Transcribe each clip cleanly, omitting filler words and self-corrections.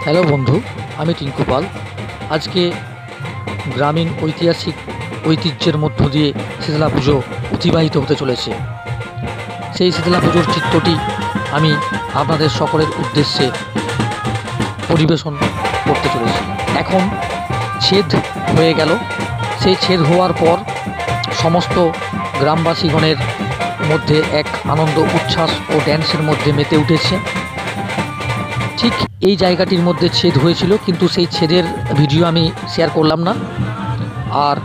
Hello বন্ধু, আমি টিঙ্কু পাল। আজকে গ্রামীণ ঐতিহ্যের মধ্য দিয়ে শীতলা পুজো অতিবাহিত হতে চলেছে। সেই শীতলা পুজোর চিত্রটি আমি আপনাদের সকলের উদ্দেশ্যে পরিবেশন করতে চলেছি। এখন ছেদ হয়ে গেল। সেই ছেদ হওয়ার পর সমস্ত গ্রামবাসীগণের মধ্যে এক আনন্দ উচ্ছ্বাস ও ড্যান্সের মধ্যে মেতে উঠেছে। ঠিক এই জায়গাটির মধ্যে ছেদ হয়েছিল, কিন্তু সেই ছেদের ভিডিও আমি শেয়ার করলাম না। আর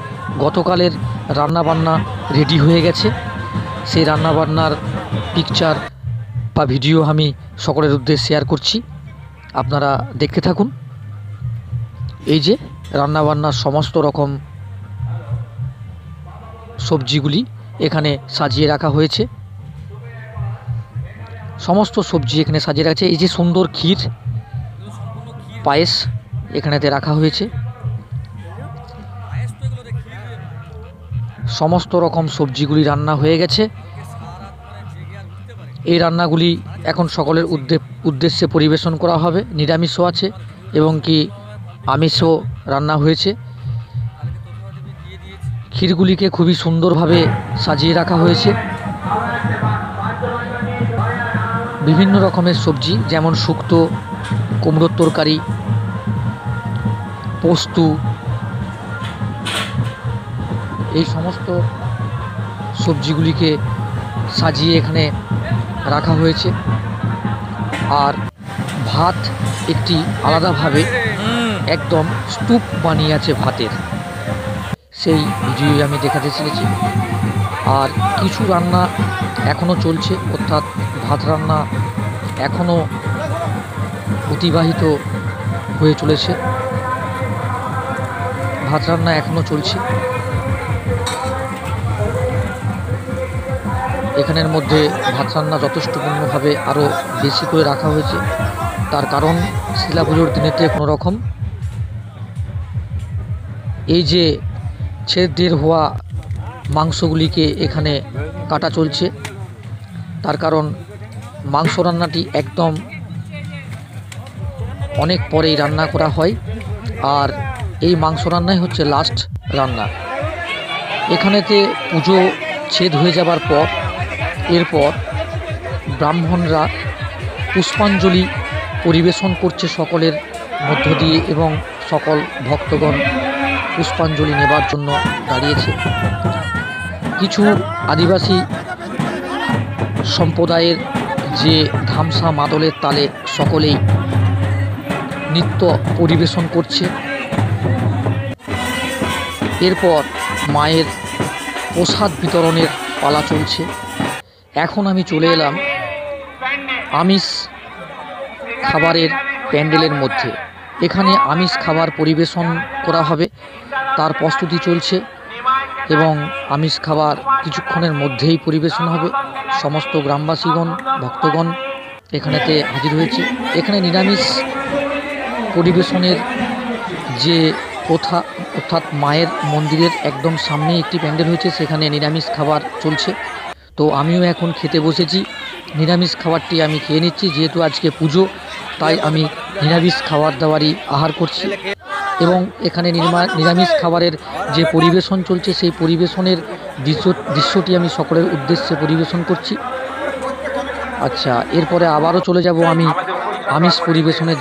গতকালের রান্নাবান্না রেডি হয়ে গেছে। সেই রান্নাবান্নার পিকচার বা ভিডিও আমি সকলের উদ্দেশ্যে শেয়ার করছি, আপনারা দেখতে থাকুন। এই যে রান্নাবান্নার সমস্ত রকম সবজিগুলি এখানে সাজিয়ে রাখা হয়েছে। সমস্ত সবজি এখানে সাজিয়ে রাখছে। এই যে সুন্দর ক্ষীর পায়েস এখানেতে রাখা হয়েছে। সমস্ত রকম সবজিগুলি রান্না হয়ে গেছে। এই রান্নাগুলি এখন সকলের উদ্দেশ্যে পরিবেশন করা হবে। নিরামিষও আছে এবং কি আমিষও রান্না হয়েছে। ক্ষীরগুলিকে খুবই সুন্দরভাবে সাজিয়ে রাখা হয়েছে। বিভিন্ন রকমের সবজি, যেমন শুক্তো, কুমড়োর তরকারি, পোস্ত, এই সমস্ত সবজিগুলিকে সাজিয়ে এখানে রাখা হয়েছে। আর ভাত একটি আলাদাভাবে একদম স্তূপ বানিয়ে আছে ভাতের, সেই ভিডিও আমি দেখাতে চলেছি। আর কিছু রান্না এখনও চলছে, অর্থাৎ ভাত রান্না এখনও অতিবাহিত হয়ে চলেছে। ভাত রান্না এখনও চলছে। এখানের মধ্যে ভাত রান্না যথেষ্টপূর্ণভাবে আরও বেশি করে রাখা হয়েছে। তার কারণ শীতলা পুজোর দিনেতে কোনো রকম এই যে ছেদের হওয়া মাংসগুলিকে এখানে কাটা চলছে। তার কারণ মাংস রান্নাটি একদম অনেক পরেই রান্না করা হয়, আর এই মাংস রান্নাই হচ্ছে লাস্ট রান্না। এখানেতে পুজো ছেদ হয়ে যাবার পর এরপর ব্রাহ্মণরা পুষ্পাঞ্জলি পরিবেশন করছে সকলের মধ্য দিয়ে, এবং সকল ভক্তগণ পুষ্পাঞ্জলি নেবার জন্য দাঁড়িয়েছে। কিছু আদিবাসী সম্প্রদায়ের যে ধামসা মাদলের তালে সকলেই নৃত্য পরিবেশন করছে। এরপর মায়ের প্রসাদ বিতরণের পালা চলছে। এখন আমি চলে এলাম আমিষ খাবারের প্যান্ডেলের মধ্যে। এখানে আমিষ খাবার পরিবেশন করা হবে, তার প্রস্তুতি চলছে এবং আমিষ খাবার কিছুক্ষণের মধ্যেই পরিবেশন হবে। সমস্ত গ্রামবাসীগণ, ভক্তগণ এখানেতে হাজির হয়েছে। এখানে নিরামিষ পরিবেশনের যে প্রথা, অর্থাৎ মায়ের মন্দিরের একদম সামনেই একটি প্যান্ডেল হয়েছে, সেখানে নিরামিষ খাবার চলছে। তো আমিও এখন খেতে বসেছি। নিরামিষ খাবারটি আমি খেয়ে নিচ্ছি, যেহেতু আজকে পুজো তাই আমি নিরামিষ খাবার দাবারই আহার করছি। এবং এখানে নিরামিষ খাবারের যে পরিবেশন চলছে, সেই পরিবেশনের দৃশ্যটি আমি সকলের উদ্দেশ্যে পরিবেশন করছি। আচ্ছা, এরপরে আবারও চলে যাব আমি আমিষ পরিবেশনের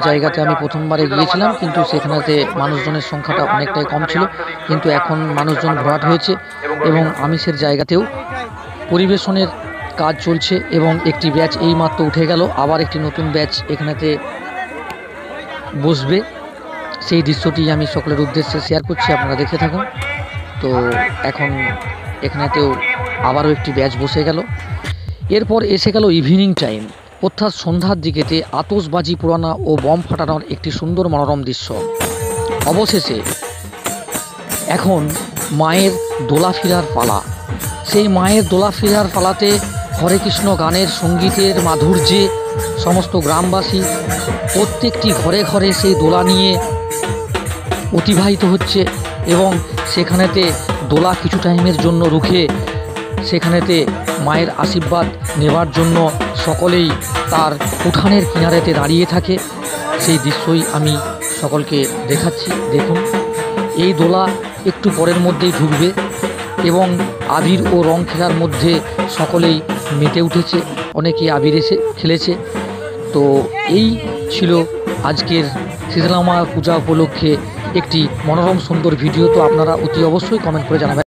জায়গাতে আমি প্রথমবারে গিয়েছিলাম, কিন্তু সেখানেতে মানুষজনের সংখ্যাটা অনেকটাই কম ছিল। কিন্তু এখন মানুষজন ভরাট হয়েছে এবং আমিষের জায়গাতেও পরিবেশনের কাজ চলছে। এবং একটি ব্যাচ এইমাত্র উঠে গেল, আবার একটি নতুন ব্যাচ এখানেতে বসবে। সেই দৃশ্যটি আমি সকলের উদ্দেশ্যে শেয়ার করছি, আপনারা দেখে থাকুন। তো এখন এখানেতেও আবারও একটি ব্যাচ বসে গেল। এরপর এসে গেল ইভিনিং টাইম, অর্থাৎ সন্ধ্যার দিকেতে আতশবাজি পোড়ানো ও বম ফাটানোর একটি সুন্দর মনোরম দৃশ্য। অবশেষে এখন মায়ের দোলা ফেরার পালা। সেই মায়ের দোলা ফেরার পালাতে হরে কৃষ্ণ গানের সঙ্গীতের মাধুর্যে সমস্ত গ্রামবাসী প্রত্যেকটি ঘরে ঘরে সেই দোলা নিয়ে অতিবাহিত হচ্ছে। এবং সেখানেতে দোলা কিছু টাইমের জন্য রুখে সেখানেতে মায়ের আশীর্বাদ নেবার জন্য সকলেই তার উঠানের কিনারেতে দাঁড়িয়ে থাকে। সেই দৃশ্যই আমি সকলকে দেখাচ্ছি। দেখুন, এই দোলা একটু পরের মধ্যেই ঢুকবে এবং আবির ও রং খেলার মধ্যে সকলেই মেতে উঠেছে, অনেকে আবির এসে খেলেছে। তো এই ছিল আজকের শীতলা মা পূজা উপলক্ষে একটি মনোরম সুন্দর ভিডিও। তো আপনারা অতি অবশ্যই কমেন্ট করে জানাবেন।